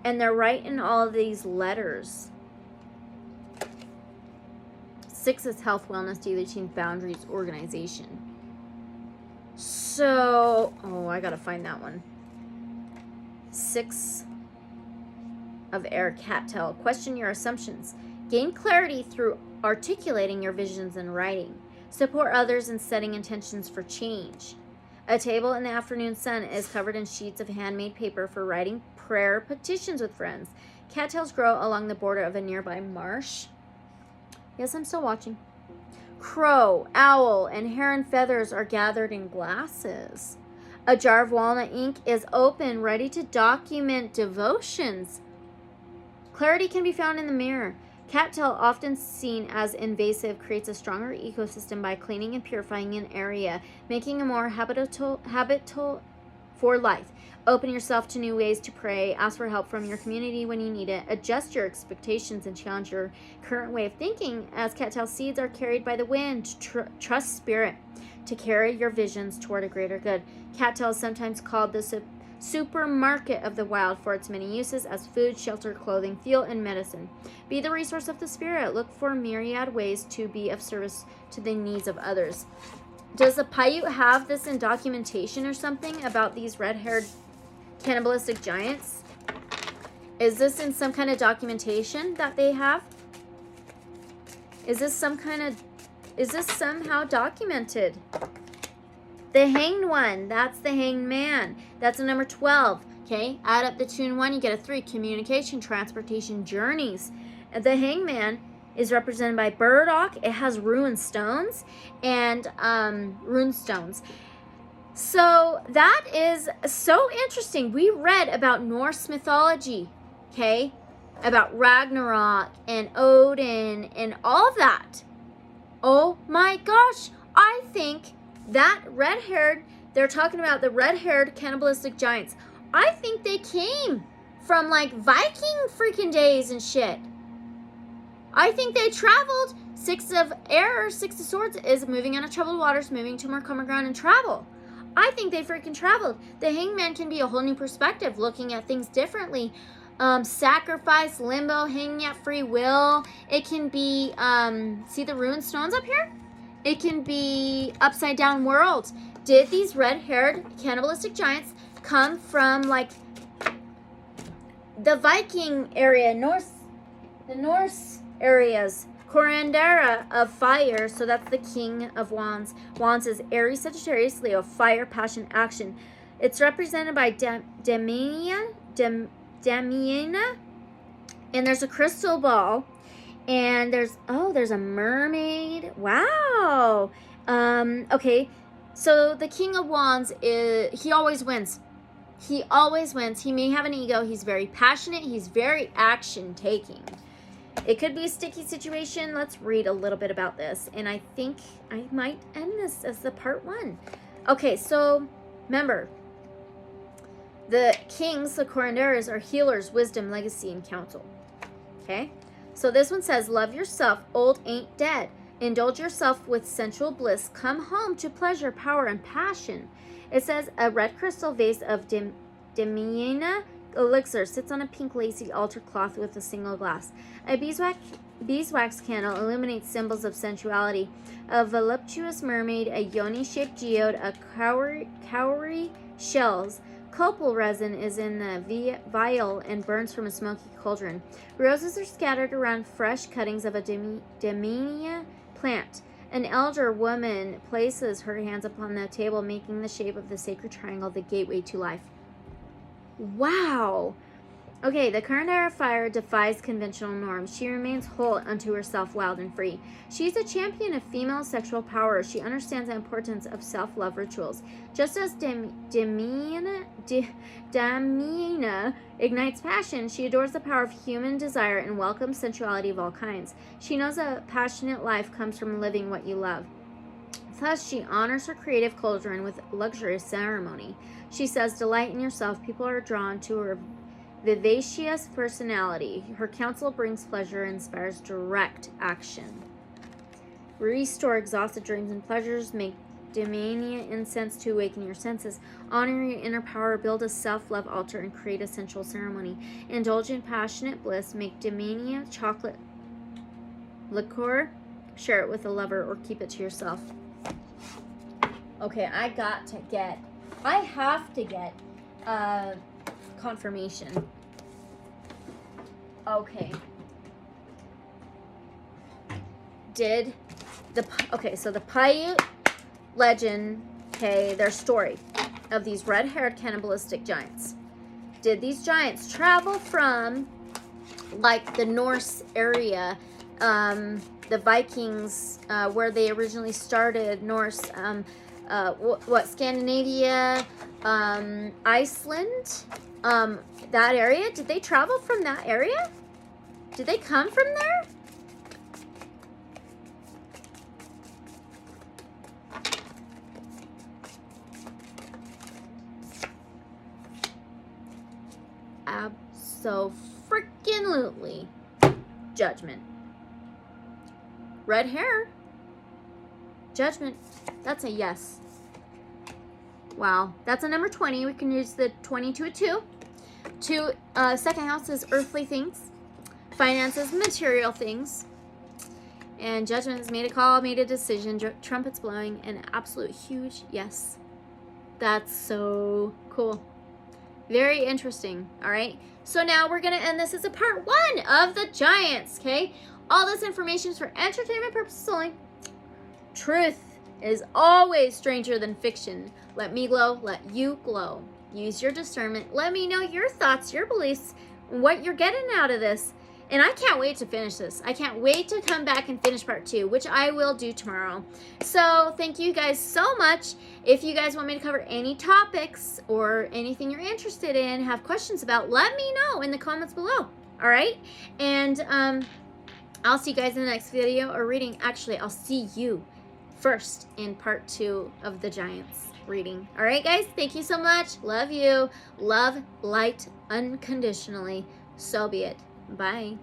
and they're writing all of these letters. 6 is health, wellness, daily routine, boundaries, organization. So, oh, I gotta find that one. 6 of air, cattail. Question your assumptions. Gain clarity through articulating your visions and writing. Support others in setting intentions for change. A table in the afternoon sun is covered in sheets of handmade paper for writing prayer petitions with friends. Cattails grow along the border of a nearby marsh. Yes, I'm still watching. Crow, owl, and heron feathers are gathered in glasses. A jar of walnut ink is open, ready to document devotions. Clarity can be found in the mirror. Cattail, often seen as invasive, creates a stronger ecosystem by cleaning and purifying an area, making a more habitable for life. Open yourself to new ways to pray. Ask for help from your community when you need it. Adjust your expectations and challenge your current way of thinking as cattail seeds are carried by the wind. Trust spirit to carry your visions toward a greater good. Cattail is sometimes called the supermarket of the wild for its many uses as food, shelter, clothing, fuel, and medicine. Be the resource of the spirit. Look for myriad ways to be of service to the needs of others. Does the Paiute have this in documentation or something about these red-haired cannibalistic giants? Is this in some kind of documentation that they have? Is this somehow documented? The hanged one, that's the hanged man. That's a number 12. Okay, add up the 2 and 1, you get a 3. Communication, transportation, journeys. The hanged man is represented by burdock. It has rune stones and rune stones. So that is so interesting. We read about Norse mythology, okay, about Ragnarok and Odin and all of that. Oh my gosh, I think that they're talking about the red-haired cannibalistic giants. I think they came from like Viking freaking days and shit. I think they traveled. 6 of Swords is moving on to troubled waters, moving to more common ground and travel. I think they freaking traveled. The hangman can be a whole new perspective, looking at things differently. Sacrifice, limbo, hanging at free will. It can be, see the ruined stones up here? It can be upside down worlds. Did these red-haired cannibalistic giants come from like the Viking area, the Norse areas? Corandera of fire, so that's the King of Wands. Wands is Aries, Sagittarius, Leo, fire, passion, action. It's represented by Damiana, and there's a crystal ball, and there's a mermaid. Wow. Okay, so the King of Wands he always wins. He always wins. He may have an ego. He's very passionate. He's very action-taking. It could be a sticky situation. Let's read a little bit about this. And I think I might end this as the part 1. Okay, so remember, the kings, the curanderos, are healers, wisdom, legacy, and counsel. Okay? So this one says, love yourself, old ain't dead. Indulge yourself with sensual bliss. Come home to pleasure, power, and passion. It says, a red crystal vase of Damiana elixir sits on a pink lacy altar cloth with a single glass. A beeswax candle illuminates symbols of sensuality. A voluptuous mermaid, a yoni-shaped geode, a cowrie shells. Copal resin is in the vial and burns from a smoky cauldron. Roses are scattered around fresh cuttings of a Damiana plant. An elder woman places her hands upon the table, making the shape of the sacred triangle the gateway to life. Wow. Okay, the current era of fire defies conventional norms. She remains whole unto herself, wild and free. She's a champion of female sexual power. She understands the importance of self-love rituals. Just as Damiana ignites passion, she adores the power of human desire and welcomes sensuality of all kinds. She knows a passionate life comes from living what you love. Thus, she honors her creative cauldron with luxurious ceremony. She says, delight in yourself. People are drawn to her vivacious personality. Her counsel brings pleasure and inspires direct action. Restore exhausted dreams and pleasures. Make Damiana incense to awaken your senses. Honor your inner power. Build a self-love altar and create a sensual ceremony. Indulge in passionate bliss. Make Damiana chocolate liqueur. Share it with a lover or keep it to yourself. Okay, I have to get confirmation. Okay. So the Paiute legend, okay, their story of these red-haired cannibalistic giants. Did these giants travel from like the Norse area, the Vikings, where they originally started, Norse, Scandinavia, Iceland, that area? Did they travel from that area? Did they come from there? Abso-freaking-lutely. Judgment. Red hair. Judgment. That's a yes. Wow. That's a number 20. We can use the 20 to a 2. Second house is earthly things. Finances, material things. And Judgment has made a call, made a decision. Trumpets blowing. An absolute huge yes. That's so cool. Very interesting. All right. So now we're going to end this as a part 1 of the Giants. Okay. All this information is for entertainment purposes only. Truth is always stranger than fiction. Let me glow. Let you glow. Use your discernment. Let me know your thoughts, your beliefs, what you're getting out of this. And I can't wait to finish this. I can't wait to come back and finish part 2, which I will do tomorrow. So thank you guys so much. If you guys want me to cover any topics or anything you're interested in, have questions about, let me know in the comments below. All right? And I'll see you guys in the next video or reading. Actually, I'll see you first in part 2 of the Giants reading. All right, guys? Thank you so much. Love you. Love, light, unconditionally. So be it. Bye.